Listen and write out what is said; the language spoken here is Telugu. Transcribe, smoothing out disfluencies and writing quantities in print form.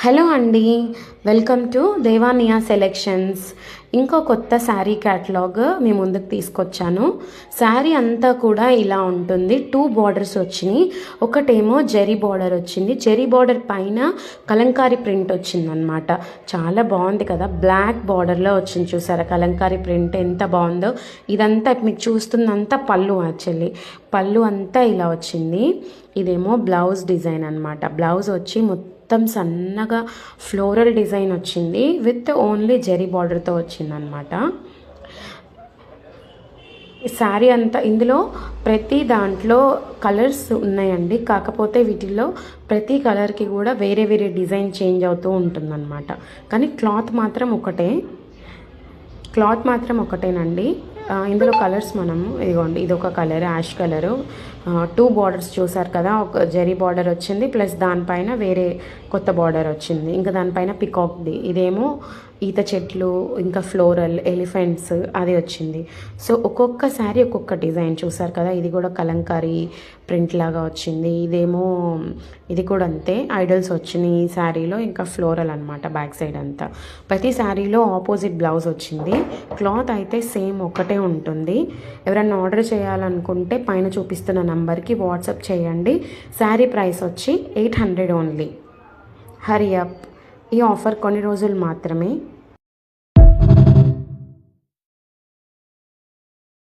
హలో అండి, వెల్కమ్ టు దేవానియా సెలెక్షన్స్. ఇంకో కొత్త శారీ క్యాటలాగ్ మీ ముందుకు తీసుకొచ్చాను. శారీ అంతా కూడా ఇలా ఉంటుంది. 2 బార్డర్స్ వచ్చినాయి. ఒకటేమో జరీ బార్డర్ వచ్చింది. జరీ బార్డర్ పైన కలంకారీ ప్రింట్ వచ్చిందనమాట. చాలా బాగుంది కదా, బ్లాక్ బార్డర్లో వచ్చింది. చూసారా కలంకారీ ప్రింట్ ఎంత బాగుందో. ఇదంతా మీకు చూస్తుందంతా పళ్ళు, యాక్చువల్లీ పళ్ళు అంతా ఇలా వచ్చింది. ఇదేమో బ్లౌజ్ డిజైన్ అనమాట. బ్లౌజ్ వచ్చి మొత్తం సన్నగా ఫ్లోరల్ డిజైన్ వచ్చింది విత్ ఓన్లీ జెరీ బార్డర్తో వచ్చిందనమాట. ఈ శారీ అంతా ఇందులో ప్రతి దాంట్లో కలర్స్ ఉన్నాయండి. కాకపోతే వీటిల్లో ప్రతి కలర్కి కూడా వేరే వేరే డిజైన్ చేంజ్ అవుతూ ఉంటుందన్నమాట. కానీ క్లాత్ మాత్రం ఒకటేనండి. ఇందులో కలర్స్ మనము ఇదిగోండి, ఇదొక కలర్ యాష్ కలరు. 2 బార్డర్స్ చూసారు కదా, ఒక జరీ బార్డర్ వచ్చింది ప్లస్ దానిపైన వేరే కొత్త బార్డర్ వచ్చింది. ఇంకా దానిపైన పికాక్ది, ఇదేమో ఈత చెట్లు, ఇంకా ఫ్లోరల్ ఎలిఫెంట్స్ అది వచ్చింది. సో ఒక్కొక్క శారీ ఒక్కొక్క డిజైన్ చూసారు కదా. ఇది కూడా కలంకారీ ప్రింట్ లాగా వచ్చింది. ఇది కూడా అంతే, ఐడల్స్ వచ్చినాయి ఈ శారీలో. ఇంకా ఫ్లోరల్ అనమాట బ్యాక్ సైడ్ అంతా. ప్రతి శారీలో ఆపోజిట్ బ్లౌజ్ వచ్చింది. క్లాత్ అయితే సేమ్ ఒకటే ఉంటుంది. ఎవరైనా ఆర్డర్ చేయాలనుకుంటే పైన చూపిస్తున్న నంబర్కి వాట్సాప్ చేయండి. శారీ ప్రైస్ వచ్చి 800 ఓన్లీ. హరి అప్. ఈ ఆఫర్ కొన్ని రోజులు మాత్రమే.